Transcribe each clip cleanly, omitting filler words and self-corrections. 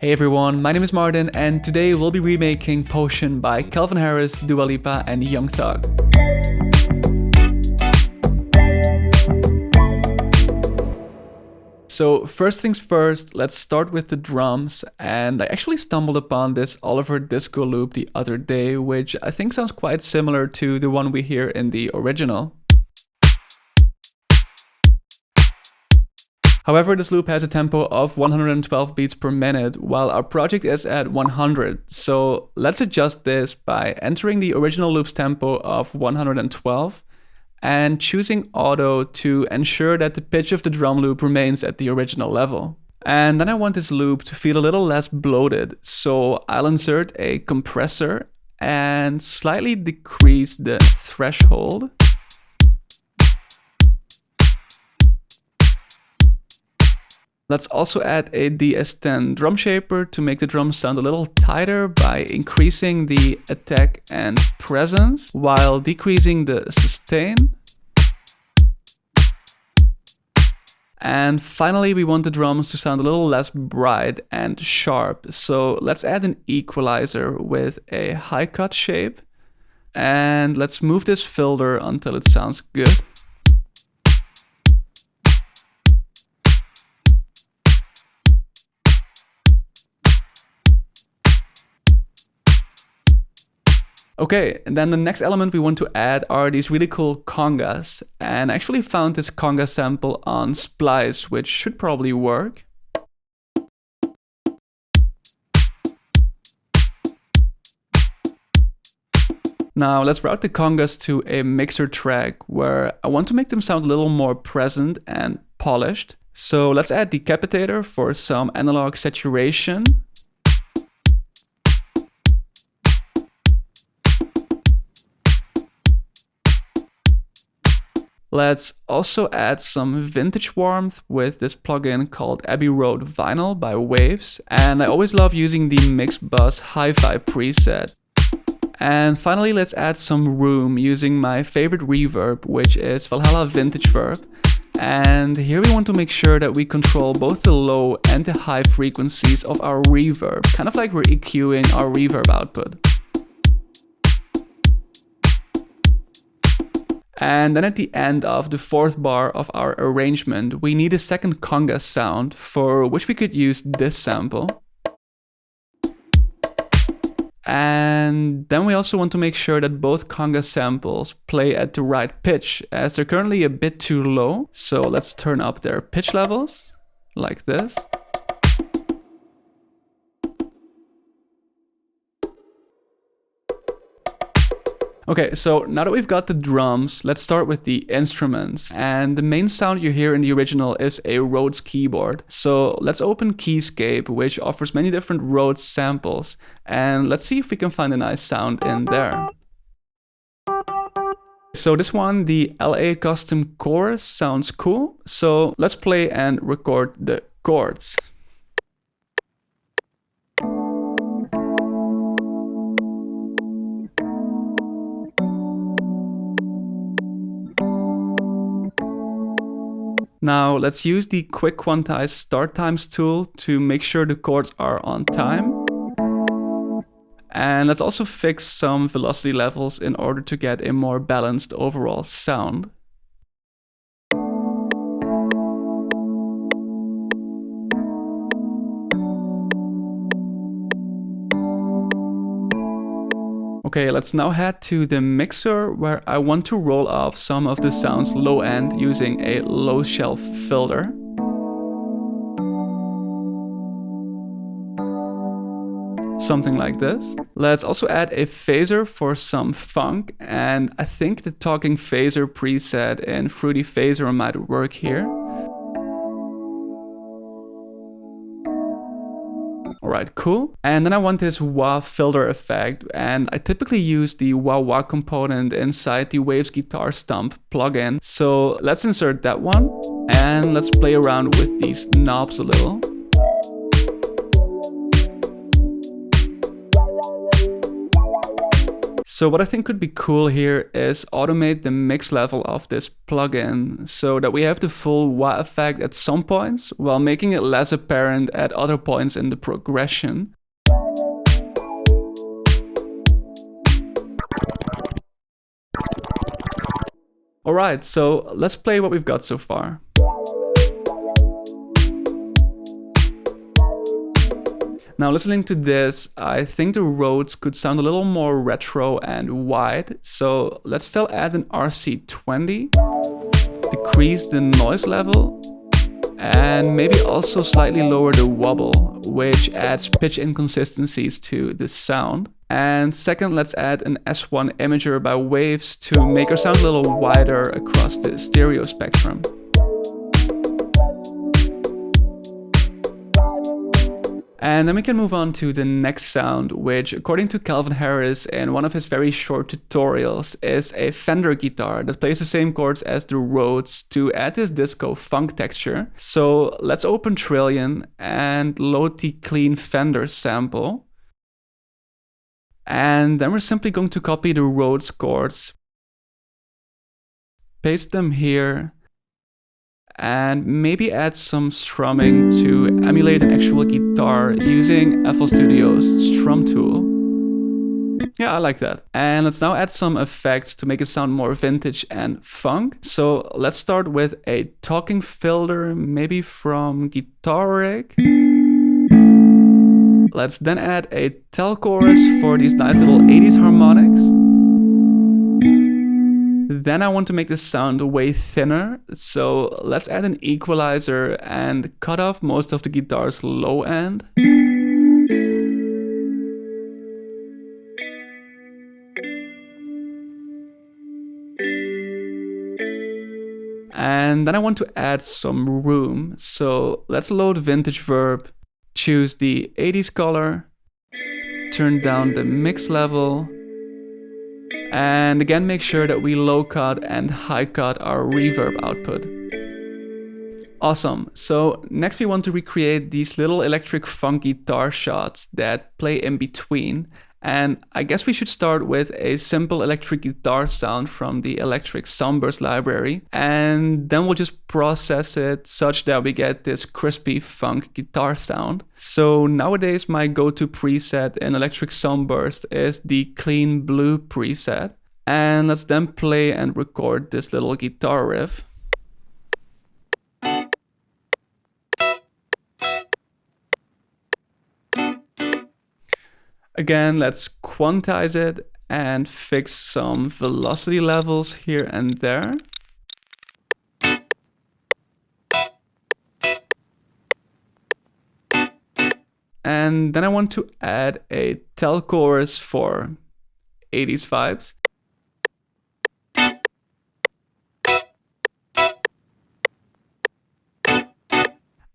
Hey everyone, my name is Martin and today we'll be remaking Potion by Calvin Harris, Dua Lipa and Young Thug. So first things first, let's start with the drums, and I actually stumbled upon this Oliver disco loop the other day, which I think sounds quite similar to the one we hear in the original. However, this loop has a tempo of 112 beats per minute, while our project is at 100. So let's adjust this by entering the original loop's tempo of 112 and choosing auto to ensure that the pitch of the drum loop remains at the original level. And then I want this loop to feel a little less bloated, so I'll insert a compressor and slightly decrease the threshold. Let's also add a DS10 drum shaper to make the drums sound a little tighter by increasing the attack and presence while decreasing the sustain. And finally, we want the drums to sound a little less bright and sharp. So let's add an equalizer with a high cut shape. And let's move this filter until it sounds good. Okay, and then the next element we want to add are these really cool congas. And I actually found this conga sample on Splice, which should probably work. Now let's route the congas to a mixer track where I want to make them sound a little more present and polished. So let's add Decapitator for some analog saturation. Let's also add some vintage warmth with this plugin called Abbey Road Vinyl by Waves. And I always love using the Mix Bus Hi-Fi preset. And finally, let's add some room using my favorite reverb, which is Valhalla Vintage Verb. And here we want to make sure that we control both the low and the high frequencies of our reverb, kind of like we're EQing our reverb output. And then at the end of the fourth bar of our arrangement, we need a second conga sound, for which we could use this sample. And then we also want to make sure that both conga samples play at the right pitch, as they're currently a bit too low. So let's turn up their pitch levels, like this. Okay, so now that we've got the drums, let's start with the instruments. And the main sound you hear in the original is a Rhodes keyboard. So let's open Keyscape, which offers many different Rhodes samples. And let's see if we can find a nice sound in there. So this one, the LA Custom Chorus, sounds cool. So let's play and record the chords. Now let's use the quick quantize start times tool to make sure the chords are on time. And let's also fix some velocity levels in order to get a more balanced overall sound. Okay, let's now head to the mixer where I want to roll off some of the sounds low end using a low shelf filter. Something like this. Let's also add a phaser for some funk, and I think the talking phaser preset in Fruity Phaser might work here. Alright, cool. And then I want this wah filter effect, and I typically use the wah wah component inside the Waves Guitar Stump plugin. So let's insert that one, and let's play around with these knobs a little. So what I think could be cool here is automate the mix level of this plugin so that we have the full wah effect at some points while making it less apparent at other points in the progression. Alright, so let's play what we've got so far. Now listening to this, I think the Rhodes could sound a little more retro and wide, so let's still add an RC20, decrease the noise level, and maybe also slightly lower the wobble, which adds pitch inconsistencies to the sound. And second, let's add an S1 imager by Waves to make our sound a little wider across the stereo spectrum. And then we can move on to the next sound, which according to Calvin Harris in one of his very short tutorials is a Fender guitar that plays the same chords as the Rhodes to add this disco funk texture. So let's open Trillion and load the clean Fender sample. And then we're simply going to copy the Rhodes chords, paste them here, and maybe add some strumming to emulate an actual guitar using FL Studio's strum tool. Yeah, I like that. And let's now add some effects to make it sound more vintage and funk. So let's start with a talking filter, maybe from Guitar Rig. Let's then add a tel chorus for these nice little 80s harmonics. Then I want to make this sound way thinner, so let's add an equalizer and cut off most of the guitar's low end. And then I want to add some room, so let's load Vintage Verb, choose the 80s color, turn down the mix level, and again make sure that we low cut and high cut our reverb output. Awesome, so next we want to recreate these little electric funk guitar shots that play in between. And I guess we should start with a simple electric guitar sound from the Electric Soundburst library. And then we'll just process it such that we get this crispy funk guitar sound. So nowadays my go-to preset in Electric Soundburst is the Clean Blue preset. And let's then play and record this little guitar riff. Again, let's quantize it and fix some velocity levels here and there. And then I want to add a tel chorus for 80s vibes.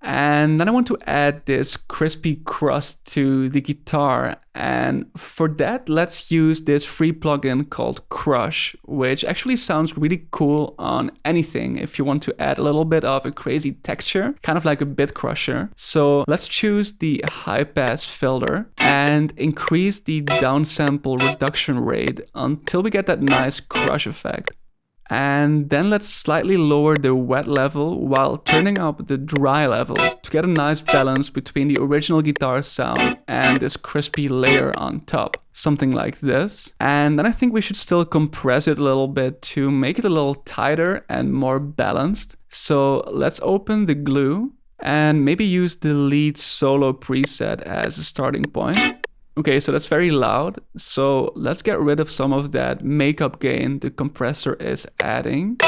And then I want to add this crispy crust to the guitar. And for that, let's use this free plugin called Crush, which actually sounds really cool on anything if you want to add a little bit of a crazy texture, kind of like a bit crusher. So let's choose the high pass filter and increase the downsample reduction rate until we get that nice crush effect. And then let's slightly lower the wet level while turning up the dry level to get a nice balance between the original guitar sound and this crispy layer on top. Something like this. And then I think we should still compress it a little bit to make it a little tighter and more balanced. So let's open the glue and maybe use the lead solo preset as a starting point. Okay, so that's very loud. So let's get rid of some of that makeup gain the compressor is adding.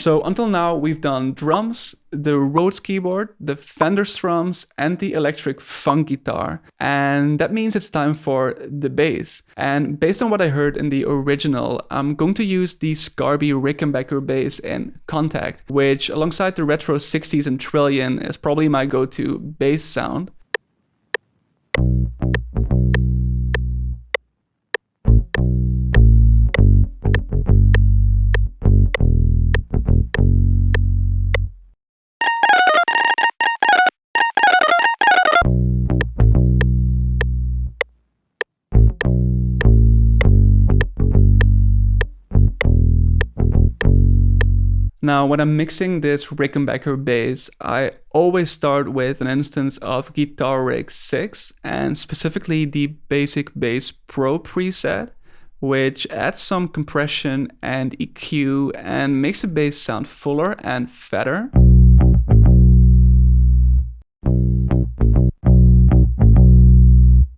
So until now, we've done drums, the Rhodes keyboard, the Fender strums, and the electric funk guitar. And that means it's time for the bass. And based on what I heard in the original, I'm going to use the Scarby Rickenbacker bass in Contact, which alongside the retro 60s and Trillion is probably my go-to bass sound. Now, when I'm mixing this Rickenbacker bass, I always start with an instance of Guitar Rig 6 and specifically the Basic Bass Pro preset, which adds some compression and EQ and makes the bass sound fuller and fatter.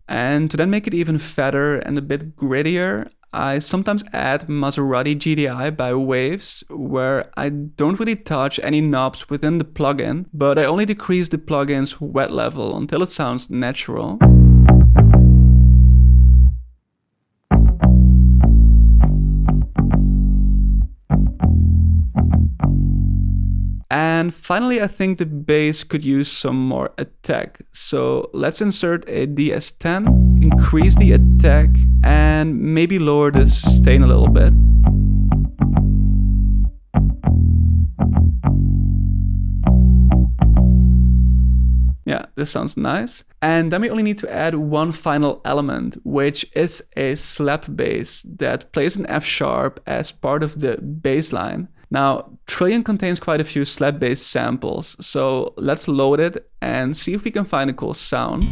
And to then make it even fatter and a bit grittier, I sometimes add Maserati GDI by Waves, where I don't really touch any knobs within the plugin, but I only decrease the plugin's wet level until it sounds natural. And finally, I think the bass could use some more attack. So let's insert a DS10, increase the attack, and maybe lower the sustain a little bit. Yeah, this sounds nice. And then we only need to add one final element, which is a slap bass that plays an F sharp as part of the bass line. Now, Trillion contains quite a few slap bass samples, so let's load it and see if we can find a cool sound.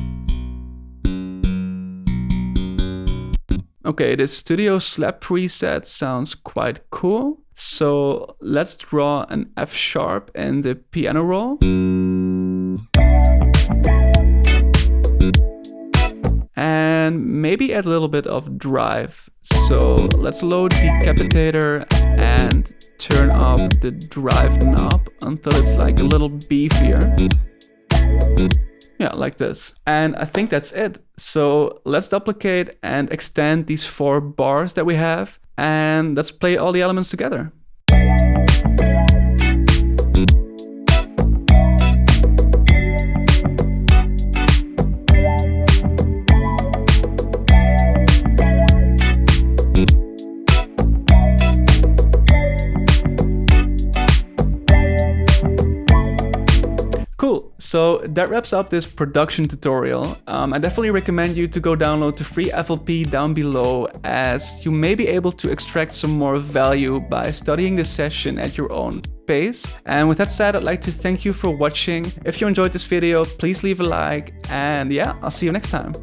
Okay, this studio slap preset sounds quite cool, so let's draw an F sharp in the piano roll. And maybe add a little bit of drive. So let's load Decapitator and turn up the drive knob until it's like a little beefier. Yeah, like this. And I think that's it. So let's duplicate and extend these 4 bars that we have, and let's play all the elements together. Cool, so that wraps up this production tutorial. I definitely recommend you to go download the free FLP down below, as you may be able to extract some more value by studying the session at your own pace. And with that said, I'd like to thank you for watching. If you enjoyed this video, please leave a like, and yeah, I'll see you next time.